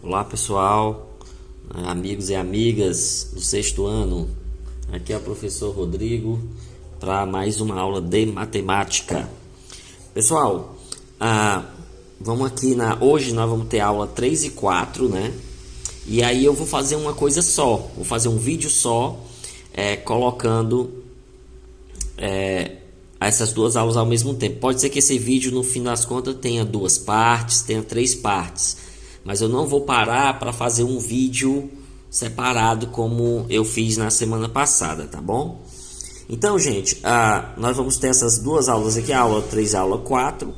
Olá pessoal, amigos e amigas do sexto ano, aqui é o professor Rodrigo para mais uma aula de matemática. Pessoal, vamos aqui hoje nós vamos ter aula 3 e 4, né? E aí eu vou fazer uma coisa só, vou fazer um vídeo só, colocando essas duas aulas ao mesmo tempo. Pode ser que esse vídeo no fim das contas tenha duas partes, tenha três partes, mas eu não vou parar para fazer um vídeo separado como eu fiz na semana passada, tá bom? Então, gente, nós vamos ter essas duas aulas aqui, a aula 3 e a aula 4.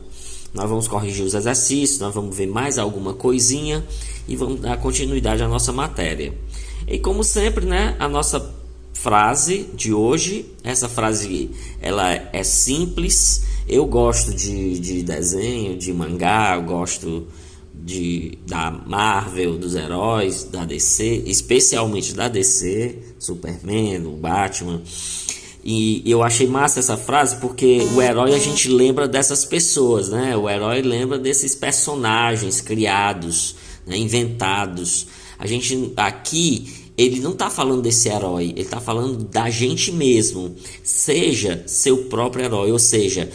Nós vamos corrigir os exercícios, nós vamos ver mais alguma coisinha e vamos dar continuidade à nossa matéria. E como sempre, né, a nossa frase de hoje, essa frase ela é simples. Eu gosto de desenho, de mangá, eu gosto da Marvel, dos heróis, da DC, especialmente da DC, Superman, o Batman. E eu achei massa essa frase porque o herói a gente lembra dessas pessoas, né? O herói lembra desses personagens criados, né? Inventados. A gente aqui, ele não está falando desse herói, ele está falando da gente mesmo. Seja seu próprio herói, ou seja,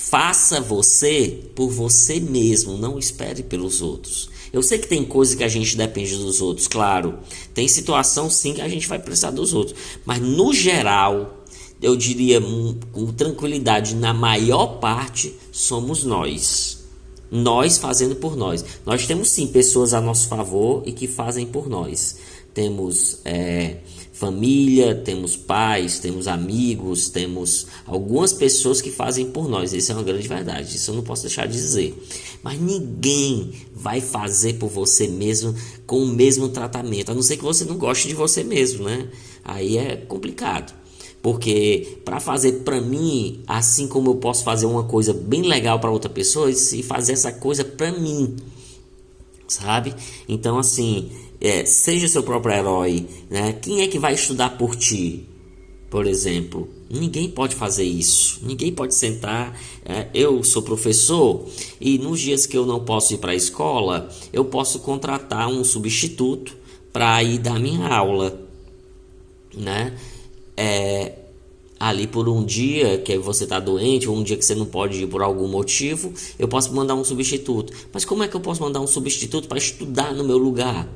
faça você por você mesmo, não espere pelos outros. Eu sei que tem coisas que a gente depende dos outros, claro. Tem situação sim que a gente vai precisar dos outros. Mas no geral, eu diria com tranquilidade, na maior parte, somos nós. Nós fazendo por nós. Nós temos sim pessoas a nosso favor e que fazem por nós. Temos família, temos pais, temos amigos, temos algumas pessoas que fazem por nós. Isso é uma grande verdade, isso eu não posso deixar de dizer. Mas ninguém vai fazer por você mesmo com o mesmo tratamento, a não ser que você não goste de você mesmo, né? Aí é complicado. Porque para fazer para mim, assim como eu posso fazer uma coisa bem legal para outra pessoa, e fazer essa coisa para mim, sabe? Então assim, seja seu próprio herói, né? Quem é que vai estudar por ti? Por exemplo, ninguém pode fazer isso. Ninguém pode sentar. Eu sou professor e nos dias que eu não posso ir para a escola, eu posso contratar um substituto para ir dar minha aula, né? Ali por um dia que você está doente, ou um dia que você não pode ir por algum motivo, eu posso mandar um substituto. Mas como é que eu posso mandar um substituto para estudar no meu lugar?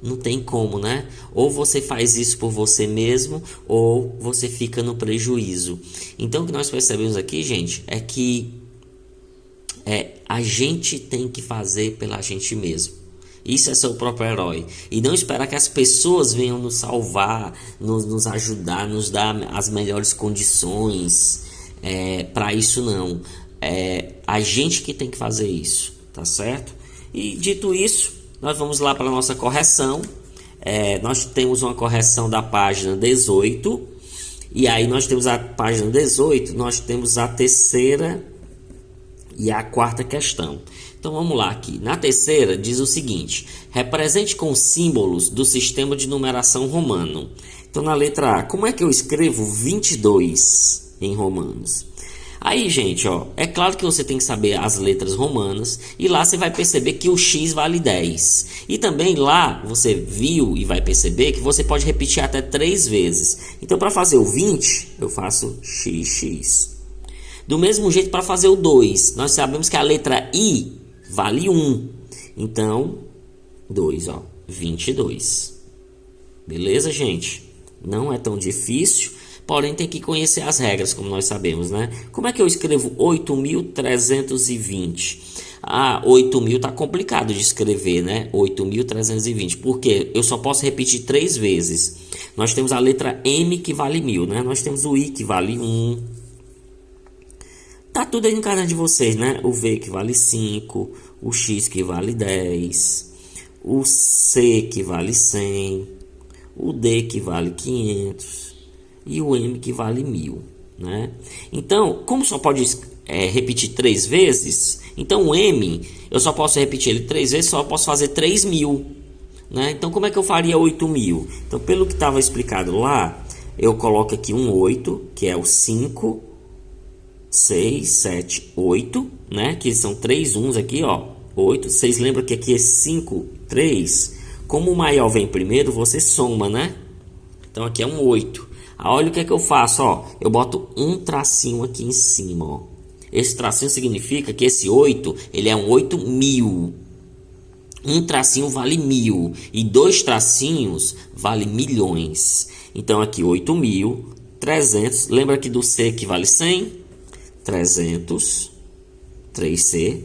Não tem como, né? Ou você faz isso por você mesmo, ou você fica no prejuízo. Então o que nós percebemos aqui, gente, é que a gente tem que fazer pela gente mesmo. Isso é seu próprio herói. E não esperar que as pessoas venham nos salvar, nos ajudar, nos dar as melhores condições. Para isso não. A gente que tem que fazer isso, tá certo? E dito isso, nós vamos lá para a nossa correção. Nós temos uma correção da página 18. E aí nós temos a página 18, nós temos a terceira e a quarta questão. Então vamos lá aqui. Na terceira diz o seguinte: represente com símbolos do sistema de numeração romano. Então na letra A, como é que eu escrevo 22 em romanos? Aí, gente, é claro que você tem que saber as letras romanas e lá você vai perceber que o X vale 10. E também lá você viu e vai perceber que você pode repetir até 3 vezes. Então para fazer o 20, eu faço XX. Do mesmo jeito para fazer o 2, nós sabemos que a letra I vale 1. Então, 2, 22. Beleza, gente? Não é tão difícil, porém tem que conhecer as regras, como nós sabemos, né? Como é que eu escrevo 8.320? 8.000 tá complicado de escrever, né? 8.320, porque eu só posso repetir 3 vezes. Nós temos a letra M que vale 1.000, né? Nós temos o I que vale 1. Tá tudo aí no canal de vocês, né? O V que vale 5, o X que vale 10, o C que vale 100, o D que vale 500 e o M que vale 1.000, né? Então, como só pode repetir 3 vezes, então o M eu só posso repetir ele 3 vezes, só posso fazer 3.000, né? Então como é que eu faria 8.000? Então pelo que estava explicado lá, eu coloco aqui um 8, que é o 5, 6, 7, 8, né? Que são 3 uns aqui, 8. Vocês lembram que aqui é 5, 3? Como o maior vem primeiro, você soma, né? Então aqui é um 8. Olha o que é que eu faço, ó. Eu boto um tracinho aqui em cima, ó. Esse tracinho significa que esse 8, ele é um 8.000. Um tracinho vale 1.000 e 2 tracinhos vale milhões. Então aqui 8.300. Lembra aqui do C que vale 100? 300, 3C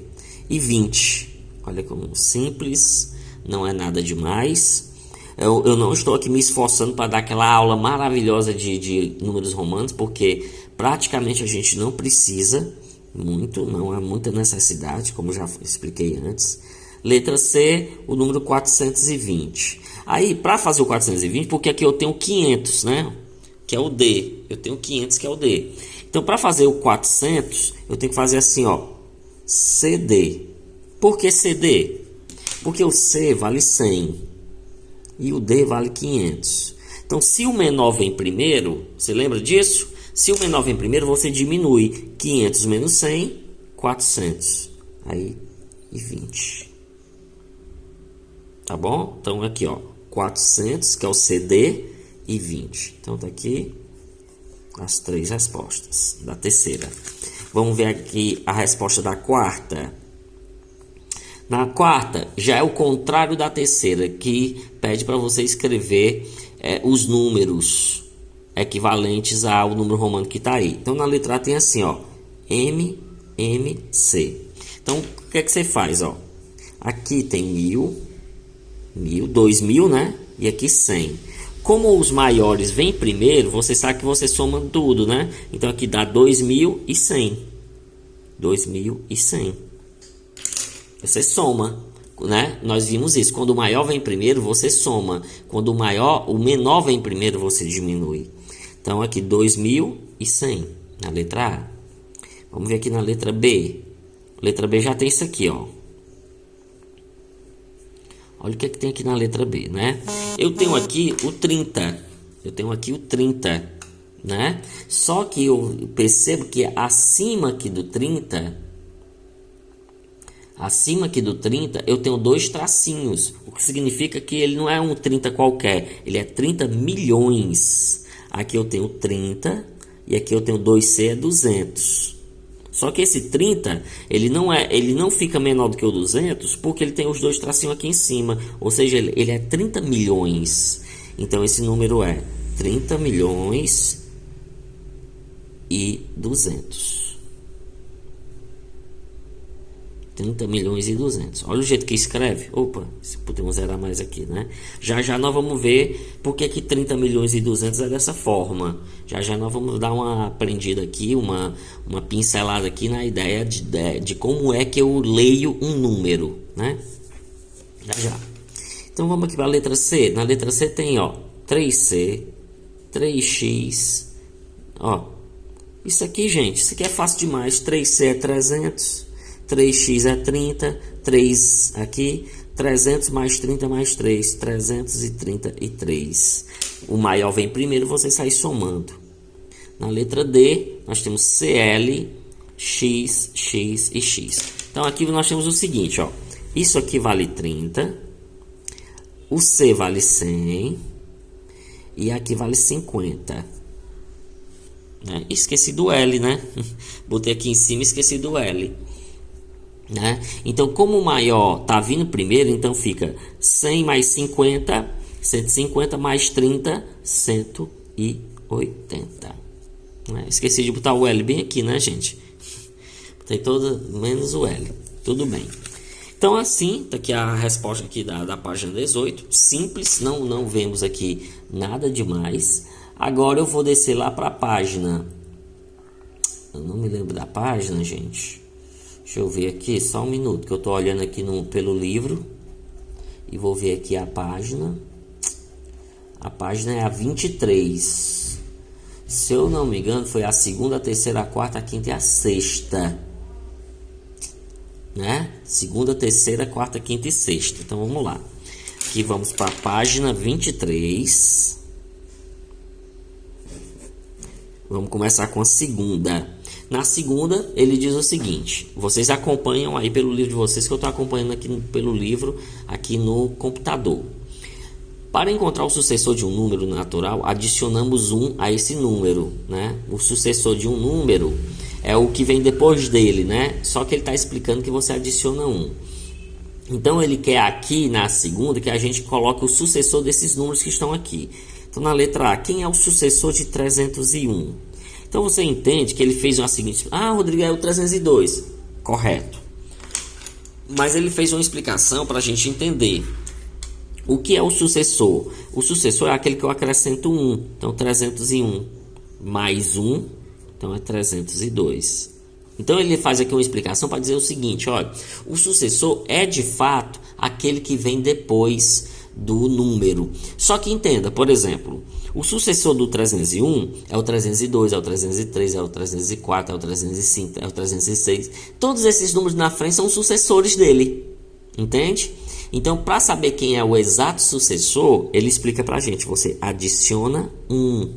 e 20. Olha como simples, não é nada demais. Eu não estou aqui me esforçando para dar aquela aula maravilhosa de números romanos, porque praticamente a gente não precisa muito, não há muita necessidade, como já expliquei antes. Letra C, o número 420. Aí, para fazer o 420, porque aqui eu tenho 500, né? Que é o D. Eu tenho 500, que é o D. Então, para fazer o 400, eu tenho que fazer assim, ó. CD. Por que CD? Porque o C vale 100 e o D vale 500. Então, se o menor vem primeiro, você lembra disso? Se o menor vem primeiro, você diminui 500 menos 100, 400. Aí, e 20. Tá bom? Então, aqui, ó, 400, que é o CD, e 20. Então, tá aqui as 3 respostas da terceira. Vamos ver aqui a resposta da quarta. Na quarta, já é o contrário da terceira, que pede para você escrever os números equivalentes ao número romano que está aí. Então, na letra A tem assim, ó, M, M, C. Então, o que é que você faz, ó? Aqui tem 1.000, 2.000, né? E aqui 100. Como os maiores vêm primeiro, você sabe que você soma tudo, né? Então, aqui dá 2.100. 2.100. Você soma, né? Nós vimos isso. Quando o maior vem primeiro, você soma. Quando o menor vem primeiro, você diminui. Então, aqui 2.100 na letra A. Vamos ver aqui na letra B. Letra B já tem isso aqui, ó. Olha o que é que tem aqui na letra B, né? Eu tenho aqui o 30. Eu tenho aqui o 30, né? Só que eu percebo que acima aqui do 30, eu tenho 2 tracinhos. O que significa que ele não é um 30 qualquer. Ele é 30 milhões. Aqui eu tenho 30 e aqui eu tenho 2C, é 200. Só que esse 30, ele não fica menor do que o 200, porque ele tem os 2 tracinhos aqui em cima. Ou seja, ele é 30 milhões. Então, esse número é 30 milhões e 200. 30 milhões e 200. Olha o jeito que escreve. Opa, se podemos zerar mais aqui, né? Já já nós vamos ver por que 30 milhões e 200 é dessa forma. Já já nós vamos dar uma aprendida aqui, uma pincelada aqui na ideia de como é que eu leio um número, né? Já já. Então vamos aqui para a letra C. Na letra C tem, ó, 3C, 3x, ó. Isso aqui, gente, isso aqui é fácil demais. 3C é 300. 3x é 30, 3 aqui, 300 mais 30 mais 3, 333. O maior vem primeiro, você sai somando. Na letra D, nós temos CL, X, X e X. Então, aqui nós temos o seguinte, ó. Isso aqui vale 30, o C vale 100 e aqui vale 50. Esqueci do L, né? Botei aqui em cima e esqueci do L. Né? Então, como o maior tá vindo primeiro, então fica 100 mais 50, 150 mais 30, 180. Né? Esqueci de botar o L bem aqui, né, gente? Botei todo menos o L. Tudo bem. Então, assim, tá aqui a resposta aqui da página 18. Simples, não vemos aqui nada demais. Agora eu vou descer lá para a página. Eu não me lembro da página, gente. Deixa eu ver aqui, só um minuto, que eu tô olhando aqui pelo livro. E vou ver aqui a página. A página é a 23. Se eu não me engano, foi a segunda, a terceira, a quarta, a quinta e a sexta. Né? Segunda, terceira, quarta, quinta e sexta. Então vamos lá. Aqui vamos para a página 23. Vamos começar com a segunda. Na segunda, ele diz o seguinte: vocês acompanham aí pelo livro de vocês, que eu estou acompanhando aqui pelo livro, aqui no computador. Para encontrar o sucessor de um número natural, adicionamos 1 a esse número, né? O sucessor de um número é o que vem depois dele, né? Só que ele está explicando que você adiciona 1. Então ele quer aqui na segunda que a gente coloque o sucessor desses números que estão aqui. Então na letra A, quem é o sucessor de 301? Então você entende que ele fez uma seguinte: ah, Rodrigo, é o 302. Correto. Mas ele fez uma explicação para a gente entender. O que é o sucessor? O sucessor é aquele que eu acrescento 1. Então 301 mais 1, então é 302. Então ele faz aqui uma explicação para dizer o seguinte: olha, o sucessor é de fato aquele que vem depois do número. Só que entenda, por exemplo, o sucessor do 301 é o 302, é o 303, é o 304, é o 305, é o 306. Todos esses números na frente são sucessores dele. Entende? Então, para saber quem é o exato sucessor, ele explica para a gente. Você adiciona 1.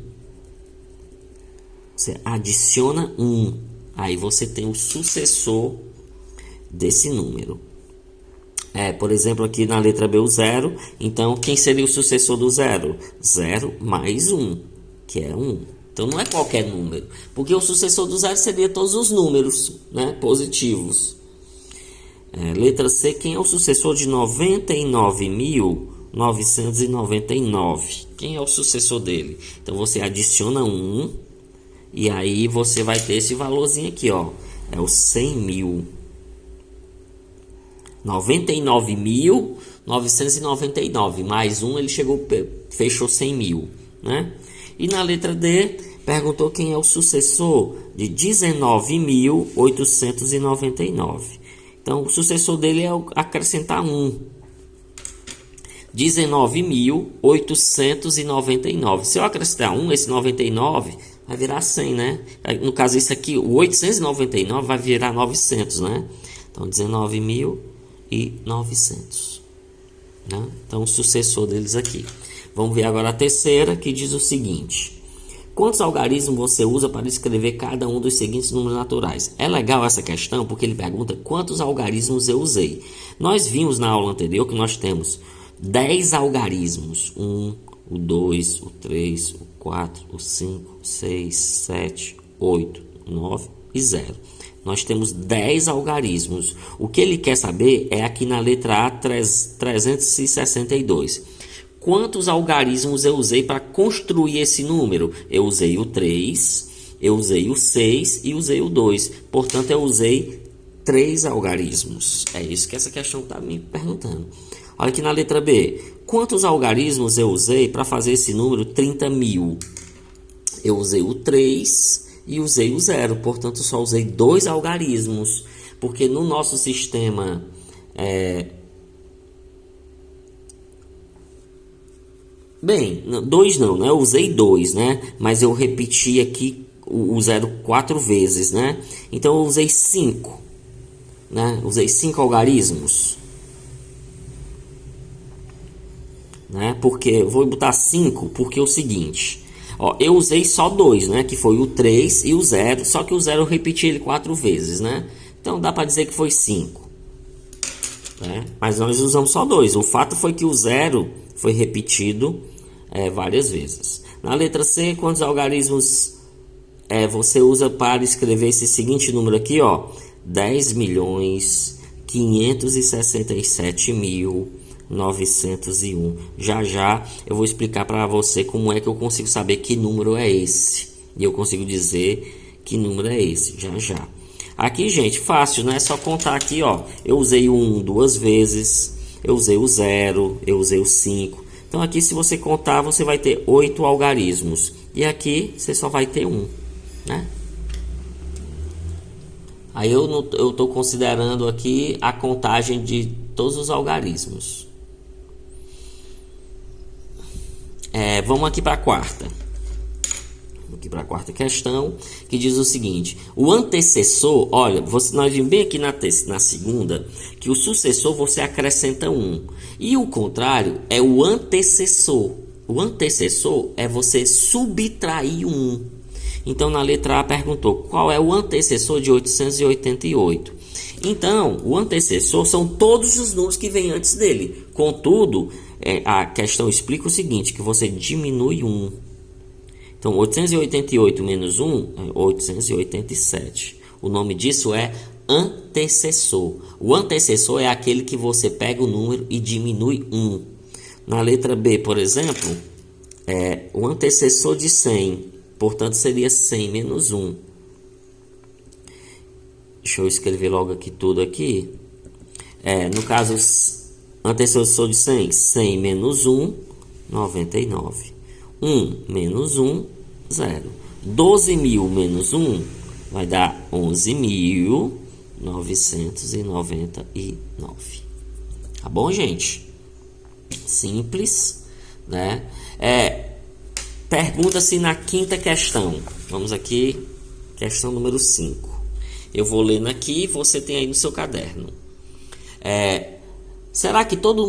Você adiciona 1. Aí você tem o sucessor desse número. Por exemplo, aqui na letra B, o 0. Então, quem seria o sucessor do 0? 0 mais 1, que é 1. Então, não é qualquer número. Porque o sucessor do 0 seria todos os números, né, positivos. Letra C, quem é o sucessor de 99.999? Quem é o sucessor dele? Então, você adiciona 1. E aí, você vai ter esse valorzinho aqui, ó. É o 100.000. 99.999 mais 1, ele fechou 100.000, né? E na letra D, perguntou quem é o sucessor de 19.899. Então, o sucessor dele é acrescentar 1. 19.899. Se eu acrescentar 1, esse 99 vai virar 100, né? No caso, esse aqui, o 899 vai virar 900, né? Então, 19.900. Né? Então, o sucessor deles aqui. Vamos ver agora a terceira, que diz o seguinte: quantos algarismos você usa para escrever cada um dos seguintes números naturais? É legal essa questão porque ele pergunta quantos algarismos eu usei. Nós vimos na aula anterior que nós temos 10 algarismos. 1, o 2, o 3, o 4, o 5, 6, 7, 8, 9 e 0. Nós temos 10 algarismos. O que ele quer saber é aqui na letra A, 362. Quantos algarismos eu usei para construir esse número? Eu usei o 3, eu usei o 6 e usei o 2. Portanto, eu usei 3 algarismos. É isso que essa questão está me perguntando. Olha aqui na letra B. Quantos algarismos eu usei para fazer esse número 30.000? Eu usei o 3 e usei o 0. Portanto, eu só usei 2 algarismos. Porque no nosso sistema... Bem, 2 não, né? Eu usei 2, né? Mas eu repeti aqui o 0 4 vezes, né? Então, eu usei 5, né? Usei 5 algarismos. Né? Porque, vou botar 5, porque é o seguinte... Ó, eu usei só 2, né? Que foi o 3 e o 0. Só que o 0 eu repeti ele 4 vezes, né? Então, dá para dizer que foi 5. Né? Mas nós usamos só 2. O fato foi que o 0 foi repetido... várias vezes. Na letra C, quantos algarismos você usa para escrever esse seguinte número aqui, ó? 10.567.901. Já eu vou explicar para você como é que eu consigo saber que número é esse. E eu consigo dizer que número é esse, já. Aqui, gente, fácil, né? É só contar aqui, ó. Eu usei o 1 2 vezes, eu usei o 0, eu usei o 5. Então, aqui, se você contar, você vai ter 8 algarismos. E aqui, você só vai ter 1, né? Aí, eu estou considerando aqui a contagem de todos os algarismos. Vamos aqui para a quarta. Aqui para a quarta questão, que diz o seguinte: o antecessor, olha, nós vimos bem aqui na segunda, que o sucessor você acrescenta 1. E o contrário é o antecessor. O antecessor é você subtrair 1. Então, na letra A perguntou qual é o antecessor de 888. Então, o antecessor são todos os números que vêm antes dele. Contudo, a questão explica o seguinte, que você diminui 1. Então, 888 menos 1 é 887. O nome disso é antecessor. O antecessor é aquele que você pega o número e diminui 1. Na letra B, por exemplo, o antecessor de 100. Portanto, seria 100 menos 1. Deixa eu escrever logo aqui tudo aqui. No caso, antecessor de 100, 100 menos 1, 99. 1 menos 1, 0. 12.000 menos 1 vai dar 11.999. Tá bom, gente? Simples, né? Pergunta-se na quinta questão. Vamos aqui, questão número 5. Eu vou lendo aqui, você tem aí no seu caderno. Será que todo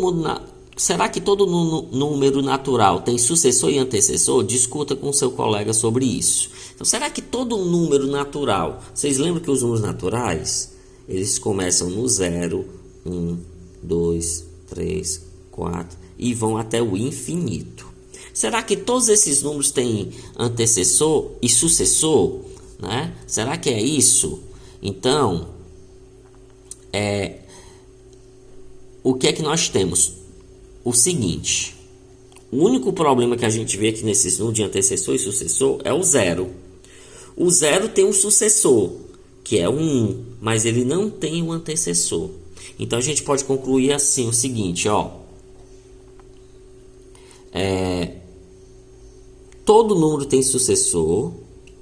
número natural tem sucessor e antecessor? Discuta com seu colega sobre isso. Então, será que todo número natural... Vocês lembram que os números naturais, eles começam no 0, 1, 2, 3, 4 e vão até o infinito. Será que todos esses números têm antecessor e sucessor? Né? Será que é isso? Então, o que é que nós temos? O seguinte, o único problema que a gente vê aqui nesses números de antecessor e sucessor é o 0. O 0 tem um sucessor, que é o 1, mas ele não tem um antecessor. Então, a gente pode concluir assim o seguinte, ó. Todo número tem sucessor,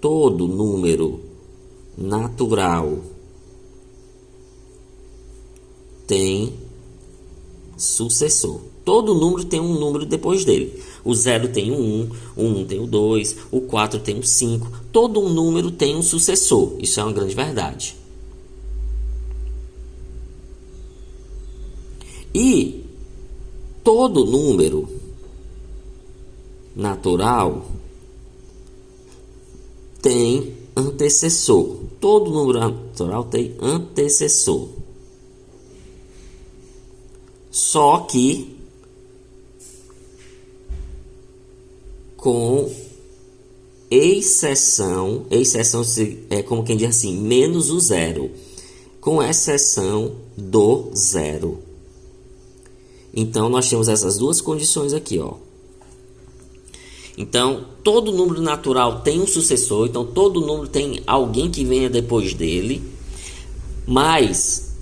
todo número natural tem sucessor. Todo número tem um número depois dele. O 0 tem o 1, o 1 tem o 2, o 4 tem o 5. Todo um número tem um sucessor. Isso é uma grande verdade. E todo número natural tem antecessor. Todo número natural tem antecessor. Só que com exceção é como quem diz assim, menos o 0, com exceção do 0. Então, nós temos essas duas condições aqui, ó. Então, todo número natural tem um sucessor, então todo número tem alguém que venha depois dele,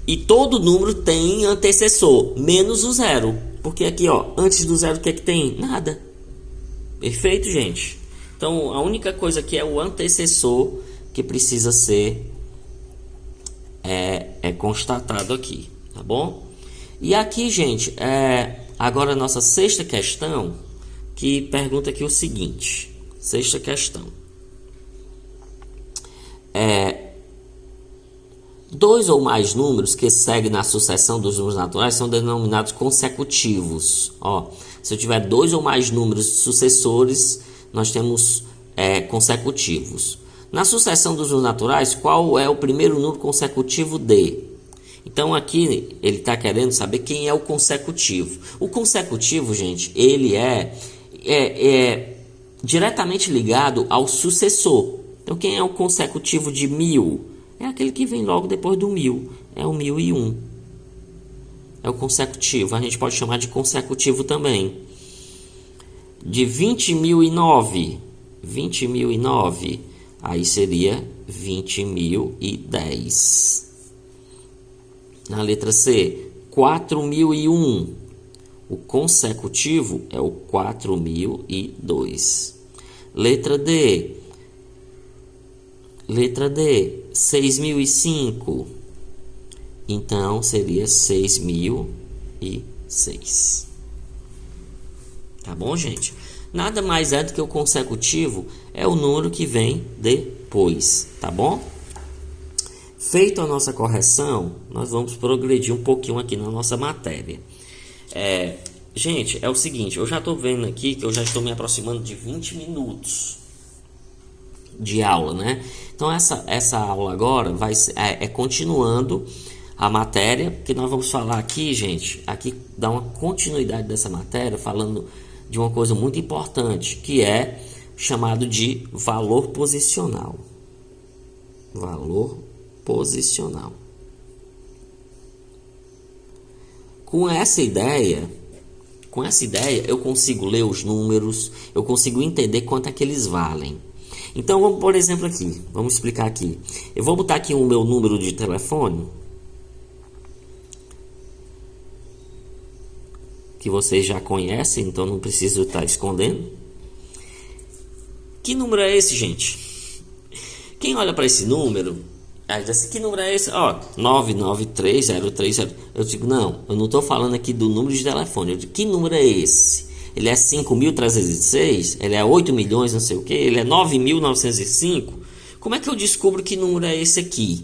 e todo número tem antecessor, menos o 0, porque aqui, ó, antes do 0 o que é que tem? Nada. Perfeito, gente? Então, a única coisa aqui é o antecessor que precisa ser constatado aqui, tá bom? E aqui, gente, agora a nossa sexta questão, que pergunta aqui o seguinte. Sexta questão. Dois ou mais números que seguem na sucessão dos números naturais são denominados consecutivos. Ó, se eu tiver dois ou mais números sucessores, nós temos consecutivos. Na sucessão dos números naturais, qual é o primeiro número consecutivo de? Então aqui ele está querendo saber quem é o consecutivo. O consecutivo, gente, ele é diretamente ligado ao sucessor. Então quem é o consecutivo de 1000? É aquele que vem logo depois do 1000. É o 1001. É o consecutivo. A gente pode chamar de consecutivo também. De 20.009. 20.009. Aí seria 20.010. Na letra C, 4.001. O consecutivo é o 4.002. Letra D. 6.005. Então, seria 6.006. Tá bom, gente? Nada mais é do que o consecutivo é o número que vem depois. Tá bom? Feita a nossa correção, nós vamos progredir um pouquinho aqui na nossa matéria. Gente, é o seguinte, eu já estou vendo aqui que eu já estou me aproximando de 20 minutos. de aula, né? Então essa aula agora vai continuando a matéria, porque nós vamos falar aqui, gente, aqui dá uma continuidade dessa matéria, falando de uma coisa muito importante, que é chamado de valor posicional. Valor posicional. Com essa ideia eu consigo ler os números, eu consigo entender quanto é que eles valem. Então vamos, por exemplo, aqui, vamos explicar aqui. Eu vou botar aqui o meu número de telefone, que vocês já conhecem, então não preciso estar escondendo. Que número é esse, gente? Quem olha para esse número, aí diz assim, que número é esse? Ó, 993030. Eu digo, não, eu não estou falando aqui do número de telefone. Eu digo, que número é esse? Ele é 5.306? Ele é 8 milhões, não sei o que? Ele é 9.905? Como é que eu descubro que número é esse aqui?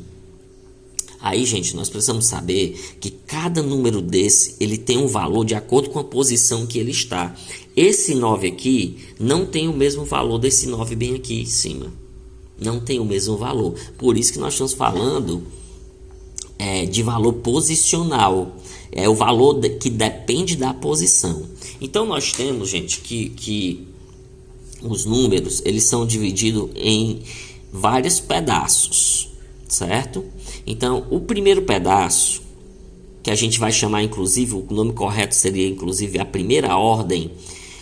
Aí, gente, nós precisamos saber que cada número desse, ele tem um valor de acordo com a posição que ele está. Esse 9 aqui não tem o mesmo valor desse 9 bem aqui em cima. Não tem o mesmo valor. Por isso que nós estamos falando de valor posicional. É o valor que depende da posição. Então, nós temos, gente, que os números, eles são divididos em vários pedaços, certo? Então, o primeiro pedaço, que a gente vai chamar, inclusive, o nome correto seria, inclusive, a primeira ordem.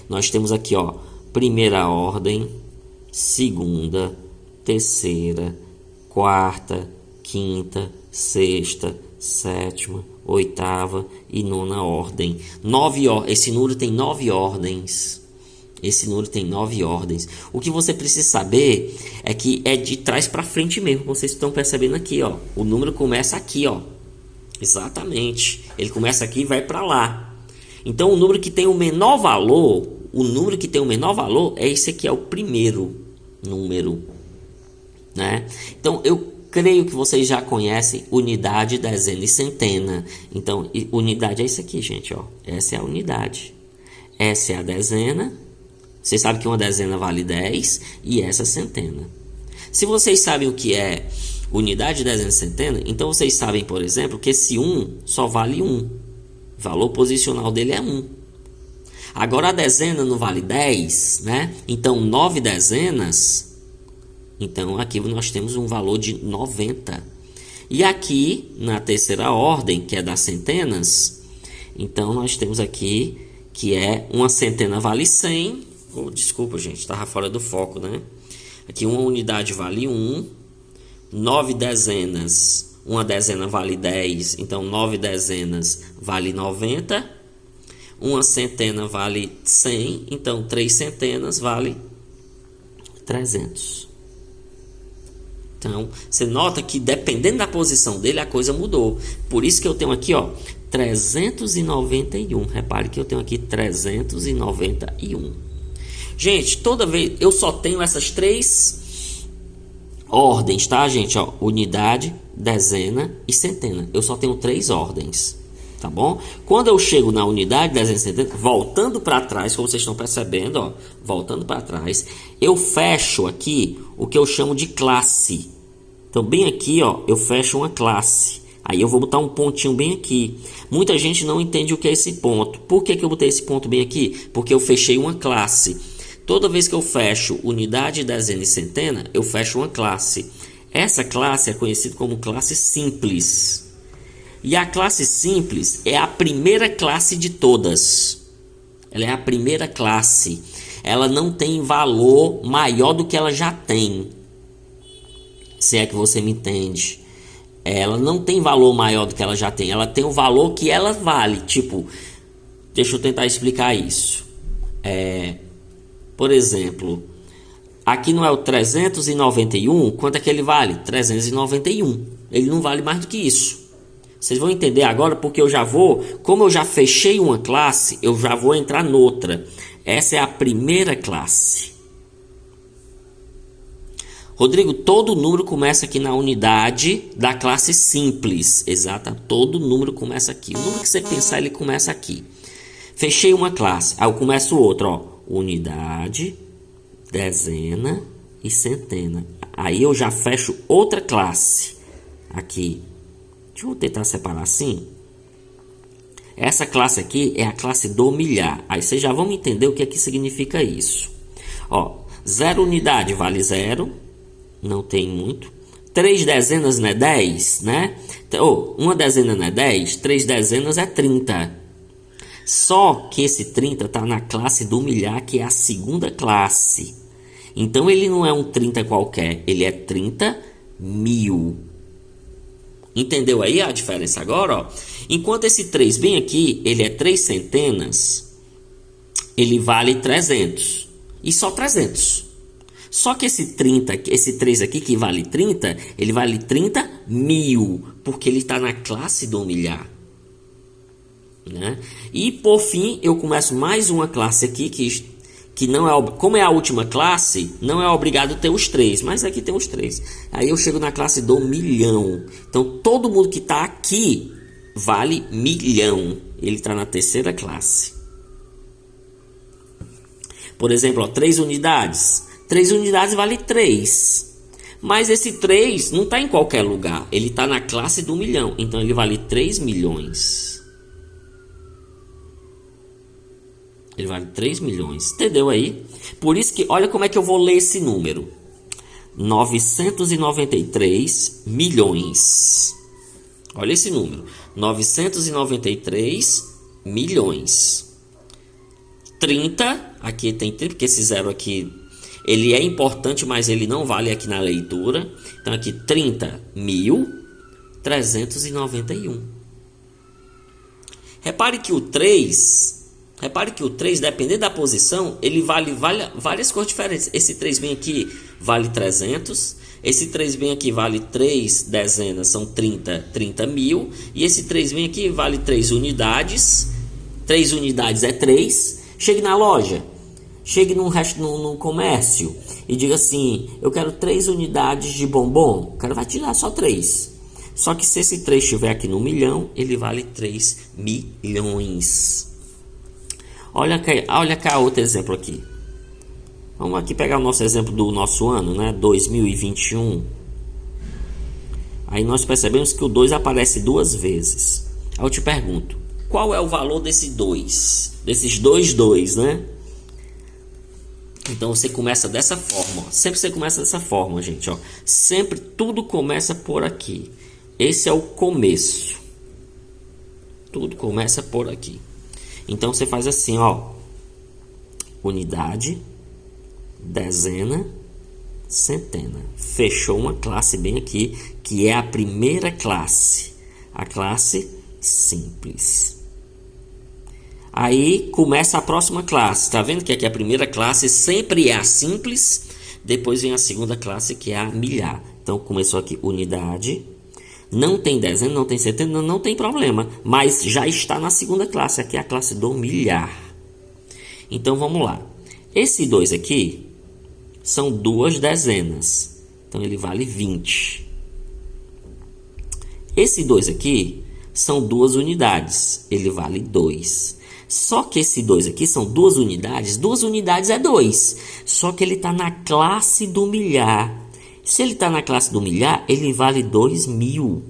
Nós temos aqui, ó, primeira ordem, segunda, terceira, quarta, quinta, sexta, sétima, oitava e nona ordem. Esse número tem 9 ordens. Esse número tem 9 ordens. O que você precisa saber é que é de trás para frente mesmo. Vocês estão percebendo aqui, ó. O número começa aqui, ó. Exatamente. Ele começa aqui e vai para lá. Então o número que tem o menor valor, é esse aqui, é o primeiro número, né? Então eu creio que vocês já conhecem unidade, dezena e centena. Então unidade é isso aqui, gente, ó. Essa é a unidade. Essa é a dezena. Vocês sabem que uma dezena vale 10 e essa centena. Se vocês sabem o que é unidade, dezena e centena, então vocês sabem, por exemplo, que esse 1 só vale 1. O valor posicional dele é 1. Agora a dezena não vale 10, né? Então 9 dezenas, então aqui nós temos um valor de 90. E aqui na terceira ordem, que é das centenas, então nós temos aqui que é uma centena vale 100. Oh, desculpa, gente, estava fora do foco, né? Aqui uma unidade vale 1, 9 dezenas, uma dezena vale 10, então 9 dezenas vale 90, uma centena vale 100, então 3 centenas vale 300. Então, você nota que dependendo da posição dele, a coisa mudou. Por isso que eu tenho aqui, ó, 391. Repare que eu tenho aqui 391. Gente, toda vez eu só tenho essas 3 ordens, tá, gente? Ó, unidade, dezena e centena. Eu só tenho 3 ordens, tá bom? Quando eu chego na unidade, dezena e centena, voltando para trás, como vocês estão percebendo, ó, voltando para trás, eu fecho aqui o que eu chamo de classe. Então, bem aqui, ó, eu fecho uma classe. Aí eu vou botar um pontinho bem aqui. Muita gente não entende o que é esse ponto. Por que eu botei esse ponto bem aqui? Porque eu fechei uma classe. Toda vez que eu fecho unidade, dezena e centena, eu fecho uma classe. Essa classe é conhecida como classe simples. E a classe simples é a primeira classe de todas. Ela é a primeira classe. Ela não tem valor maior do que ela já tem. Se é que você me entende. Ela não tem valor maior do que ela já tem. Ela tem o valor que ela vale. Tipo, deixa eu tentar explicar isso. Por exemplo, aqui não é o 391, quanto é que ele vale? 391. Ele não vale mais do que isso. Vocês vão entender agora porque eu já vou, como eu já fechei uma classe, eu já vou entrar noutra. Essa é a primeira classe. Rodrigo, todo número começa aqui na unidade da classe simples. Exato, todo número começa aqui. O número que você pensar, ele começa aqui. Fechei uma classe, aí eu começo outra, ó. Unidade, dezena e centena. Aí eu já fecho outra classe aqui. Deixa eu tentar separar assim. Essa classe aqui é a classe do milhar. Aí vocês já vão entender o que é que significa isso. Ó, 0 unidade vale 0. Não tem muito. 3 dezenas não é 10, né? Ou, uma dezena não é 10, 3 dezenas é 30. Só que esse 30 está na classe do milhar, que é a segunda classe. Então ele não é um 30 qualquer, ele é 30.000. Entendeu aí a diferença agora? Ó? Enquanto esse 3 bem aqui, ele é 3 centenas, ele vale 300. E só 300. Só que esse 30, esse 3 aqui que vale 30, ele vale 30.000, porque ele está na classe do milhar. Né? E por fim, eu começo mais uma classe aqui que não é, como é a última classe, não é obrigado ter os 3, mas aqui tem os 3. Aí eu chego na classe do milhão. Então todo mundo que está aqui vale 1.000.000. Ele está na terceira classe. Por exemplo, ó, 3 unidades. 3 unidades vale 3. Mas esse 3 não está em qualquer lugar. Ele está na classe do milhão. Então ele vale 3 milhões. Ele vale 3 milhões. Entendeu aí? Por isso que, olha como é que eu vou ler esse número. 993 milhões. Olha esse número. 993 milhões. 30, aqui tem 30, porque esse zero aqui, ele é importante, mas ele não vale aqui na leitura. Então aqui 30.391. Repare que o 3... dependendo da posição, ele vale várias cores diferentes. Esse 3 bem aqui vale 300. Esse 3 bem aqui vale 3 dezenas, são 30.000. E esse 3 bem aqui vale 3 unidades. 3 unidades é 3. Chegue na loja, chegue no comércio e diga assim: eu quero 3 unidades de bombom. O cara vai te dar só 3. Só que se esse 3 estiver aqui no milhão, ele vale 3 milhões. Olha cá outro exemplo aqui. Vamos aqui pegar o nosso exemplo do nosso ano, né? 2021. Aí nós percebemos que o 2 aparece 2 vezes. Aí eu te pergunto, qual é o valor desse 2? Desses dois, né? Então você começa dessa forma, ó. Sempre você começa dessa forma, gente, ó. Sempre tudo começa por aqui. Esse é o começo. Tudo começa por aqui. Então você faz assim, ó. Unidade, dezena, centena. Fechou uma classe bem aqui, que é a primeira classe. A classe simples. Aí começa a próxima classe. Tá vendo que aqui a primeira classe sempre é a simples. Depois vem a segunda classe, que é a milhar. Então começou aqui unidade. Não tem dezena, não tem centena, não tem problema. Mas já está na segunda classe. Aqui é a classe do milhar. Então vamos lá. Esse 2 aqui são 2 dezenas. Então ele vale 20. Esse 2 aqui são 2 unidades. Ele vale 2. Só que esse 2 aqui são 2 unidades. 2 unidades é 2. Só que ele está na classe do milhar. Se ele está na classe do milhar, ele vale 2.000.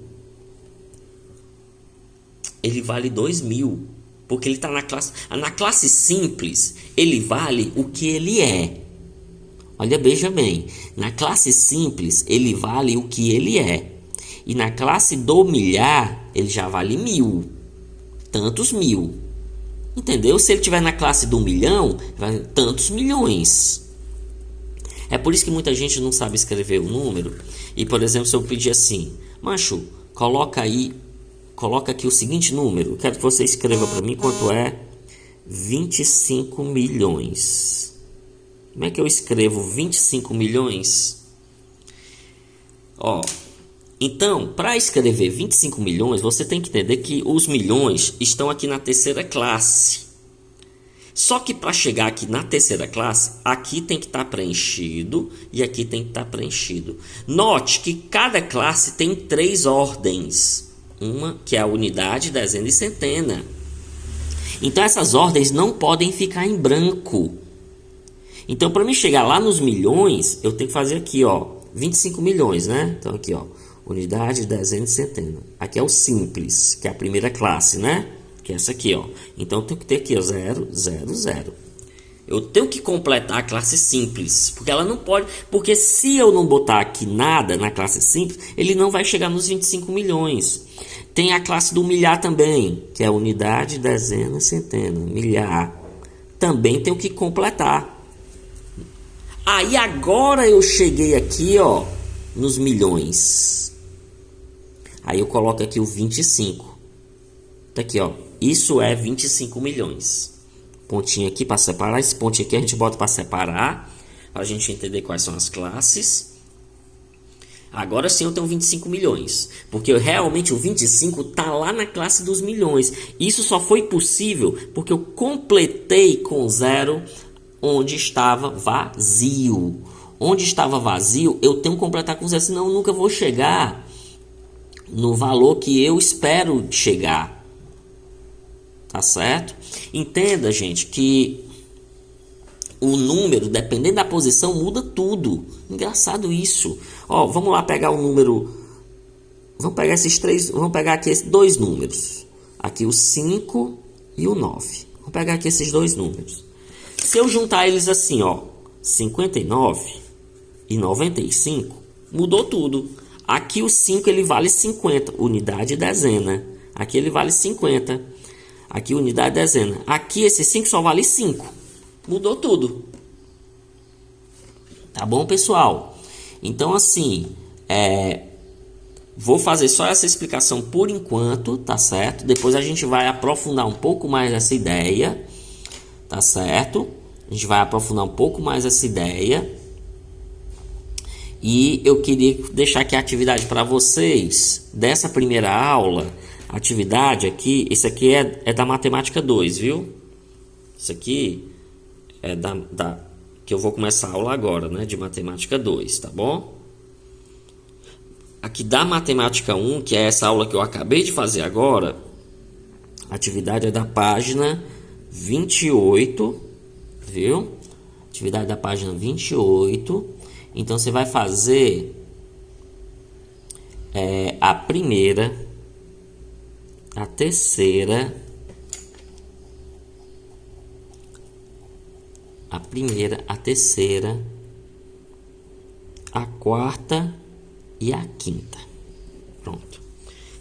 Ele vale 2.000. Porque ele está na classe... Na classe simples, ele vale o que ele é. Olha, veja bem. Na classe simples, ele vale o que ele é. E na classe do milhar, ele já vale 1.000. Tantos mil. Entendeu? Se ele estiver na classe do milhão, vai tantos milhões. É por isso que muita gente não sabe escrever o número. E, por exemplo, se eu pedir assim, Mancho, coloca aqui o seguinte número. Eu quero que você escreva para mim quanto é 25 milhões. Como é que eu escrevo 25 milhões? Ó, então, para escrever 25 milhões, você tem que entender que os milhões estão aqui na terceira classe. Só que para chegar aqui na terceira classe, aqui tem que estar preenchido e aqui tem que estar preenchido. Note que cada classe tem 3 ordens. Uma que é a unidade, dezena e centena. Então essas ordens não podem ficar em branco. Então, para mim chegar lá nos milhões, eu tenho que fazer aqui, ó, 25 milhões, né? Então, aqui, ó, unidade, dezena e centena. Aqui é o simples, que é a primeira classe, né? Que é essa aqui, ó. Então, eu tenho que ter aqui, ó, 0, 0, 0. Eu tenho que completar a classe simples, porque ela não pode... Porque se eu não botar aqui nada na classe simples, ele não vai chegar nos 25 milhões. Tem a classe do milhar também, que é unidade, dezena, centena, milhar. Também tenho que completar. Aí agora eu cheguei aqui, ó, nos milhões. Aí eu coloco aqui o 25. Tá aqui, ó. Isso é 25 milhões. Pontinho aqui para separar. Esse pontinho aqui a gente bota para separar, para a gente entender quais são as classes. Agora sim eu tenho 25 milhões, porque realmente o 25 tá lá na classe dos milhões. Isso só foi possível porque eu completei com 0 onde estava vazio. Onde estava vazio eu tenho que completar com 0, senão eu nunca vou chegar no valor que eu espero chegar. Tá certo? Entenda, gente, que o número, dependendo da posição, muda tudo. Engraçado isso. Ó, vamos lá pegar o número. Vamos pegar esses três. Vamos pegar aqui esses dois números. Aqui o 5 e o 9. Vamos pegar aqui esses dois números. Se eu juntar eles assim, ó, 59 e 95, mudou tudo. Aqui o 5 ele vale 50, unidade e dezena. Aqui ele vale 50. Aqui unidade e dezena. Aqui esse 5 só vale 5. Mudou tudo. Tá bom, pessoal? Então assim, vou fazer só essa explicação por enquanto, tá certo? Depois a gente vai aprofundar um pouco mais essa ideia, tá certo? A gente vai aprofundar um pouco mais essa ideia. E eu queria deixar aqui a atividade para vocês dessa primeira aula. Atividade aqui, esse aqui é da matemática 2, viu? Isso aqui é que eu vou começar a aula agora, né? De matemática 2, tá bom? Aqui da matemática 1, que é essa aula que eu acabei de fazer agora, a atividade é da página 28, viu? Atividade da página 28. Então você vai fazer a primeira, a terceira, a primeira, a terceira, a quarta e a quinta. Pronto.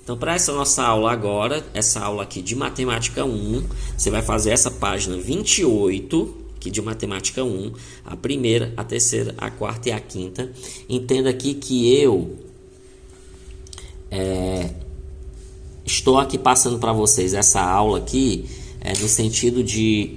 Então, para essa nossa aula agora, essa aula aqui de matemática 1, você vai fazer essa página 28, aqui de matemática 1, a primeira, a terceira, a quarta e a quinta. Entenda aqui que eu estou aqui passando para vocês essa aula aqui no sentido de